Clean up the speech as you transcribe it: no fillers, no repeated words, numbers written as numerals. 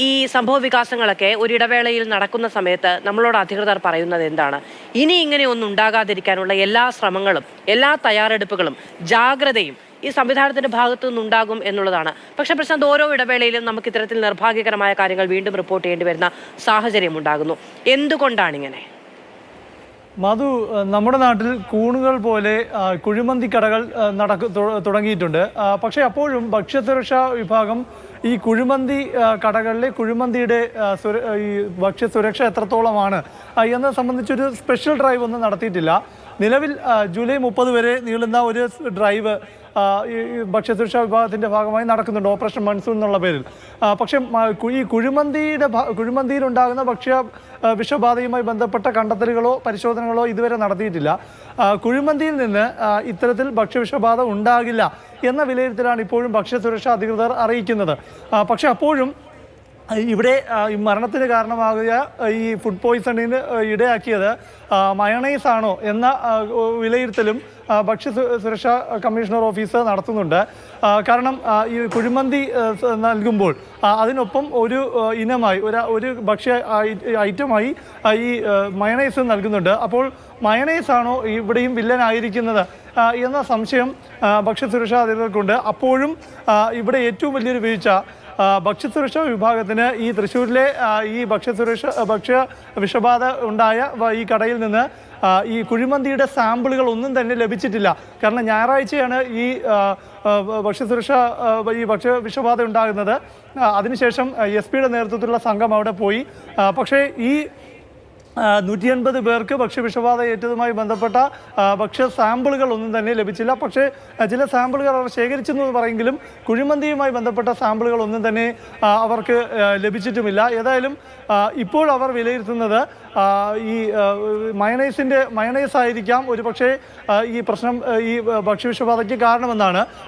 ഈ സംഭവ വികാസങ്ങളൊക്കെ ഒരിടവേളയിൽ നടക്കുന്ന സമയത്ത് നമ്മളോട് അധികൃതർ പറയുന്നത് എന്താണ്? ഇനി ഇങ്ങനെ ഒന്നും ഉണ്ടാകാതിരിക്കാനുള്ള എല്ലാ ശ്രമങ്ങളും, എല്ലാ തയ്യാറെടുപ്പുകളും, ജാഗ്രതയും ഈ സംവിധാനത്തിന്റെ ഭാഗത്തു നിന്നുണ്ടാകും എന്നുള്ളതാണ്. പക്ഷെ പ്രശാന്ത്, ഓരോ ഇടവേളയിലും നമുക്ക് ഇത്തരത്തിൽ നിർഭാഗ്യകരമായ കാര്യങ്ങൾ വീണ്ടും റിപ്പോർട്ട് ചെയ്യേണ്ടി വരുന്ന സാഹചര്യം ഉണ്ടാകുന്നു. എന്തുകൊണ്ടാണ് ഇങ്ങനെ? മധു, നമ്മുടെ നാട്ടിൽ കൂണുകൾ പോലെ കുഴിമന്തി കടകൾ തുടങ്ങിയിട്ടുണ്ട്. പക്ഷേ അപ്പോഴും ഭക്ഷ്യസുരക്ഷാ വിഭാഗം ഈ കുഴിമന്തി കടകളിലെ കുഴിമന്തിയുടെ ഈ ഭക്ഷ്യസുരക്ഷ എത്രത്തോളമാണ് എന്നത് സംബന്ധിച്ചൊരു സ്പെഷ്യൽ ഡ്രൈവ് ഒന്നും നടത്തിയിട്ടില്ല. നിലവിൽ ജൂലൈ 30 വരെ നീളുന്ന ഒരു ഡ്രൈവ് ഈ ഭക്ഷ്യസുരക്ഷാ വിഭാഗത്തിൻ്റെ ഭാഗമായി നടക്കുന്നുണ്ട്, ഓപ്പറേഷൻ മൺസൂൺ എന്നുള്ള പേരിൽ. പക്ഷേ ഈ കുഴിമന്തിയിലുണ്ടാകുന്ന വിഷബാധയുമായി ബന്ധപ്പെട്ട കണ്ടെത്തലുകളോ പരിശോധനകളോ ഇതുവരെ നടത്തിയിട്ടില്ല. കുഴിമന്തിയിൽ നിന്ന് ഇത്തരത്തിൽ ഭക്ഷ്യവിഷബാധ ഉണ്ടാകില്ല എന്ന വിലയിരുത്തലാണ് ഇപ്പോഴും ഭക്ഷ്യസുരക്ഷാ അധികൃതർ അറിയിക്കുന്നത്. പക്ഷേ അപ്പോഴും ഇവിടെ മരണത്തിന് കാരണമാകുക, ഈ ഫുഡ് പോയ്സണിന് ഇടയാക്കിയത് മയണൈസ് ആണോ എന്ന വിലയിരുത്തലും ഭക്ഷ്യസുരക്ഷാ കമ്മീഷണർ ഓഫീസ് നടത്തുന്നുണ്ട്. കാരണം ഈ കുഴിമന്തി നൽകുമ്പോൾ അതിനൊപ്പം ഒരു ഇനമായി ഒരു ഭക്ഷ്യ ഐറ്റമായി ഈ മയണൈസ് നൽകുന്നുണ്ട്. അപ്പോൾ മയണൈസ് ആണോ ഇവിടെയും വില്ലനായിരിക്കുന്നത് എന്ന സംശയം ഭക്ഷ്യസുരക്ഷാ അധികൃതർക്കുണ്ട്. അപ്പോഴും ഇവിടെ ഏറ്റവും വലിയൊരു വീഴ്ച ഭക്ഷ്യസുരക്ഷാ വിഭാഗത്തിന് ഈ തൃശ്ശൂരിലെ ഈ ഭക്ഷ്യ വിഷബാധ ഉണ്ടായ ഈ കടയിൽ നിന്ന് ഈ കുഴിമന്തിയുടെ സാമ്പിളുകൾ ഒന്നും തന്നെ ലഭിച്ചിട്ടില്ല. കാരണം ഞായറാഴ്ചയാണ് ഈ ഭക്ഷ്യ വിഷബാധ ഉണ്ടാകുന്നത്. അതിനുശേഷം SP-യുടെ നേതൃത്വത്തിലുള്ള സംഘം അവിടെ പോയി. പക്ഷേ ഈ 180 പേർക്ക് ഭക്ഷ്യവിഷബാധ ഏറ്റതുമായി ബന്ധപ്പെട്ട ഭക്ഷ്യ സാമ്പിളുകൾ ഒന്നും തന്നെ ലഭിച്ചില്ല. പക്ഷേ ചില സാമ്പിളുകൾ അവർ ശേഖരിച്ചെന്ന് പറയെങ്കിലും കുഴിമന്തിയുമായി ബന്ധപ്പെട്ട സാമ്പിളുകൾ ഒന്നും തന്നെ അവർക്ക് ലഭിച്ചിട്ടുമില്ല. ഏതായാലും ഇപ്പോൾ അവർ വിലയിരുത്തുന്നത് ഈ മയണൈസ് ആയിരിക്കാം ഒരു പക്ഷേ ഈ പ്രശ്നം, ഈ ഭക്ഷ്യവിഷബാധയ്ക്ക് കാരണമെന്നാണ്.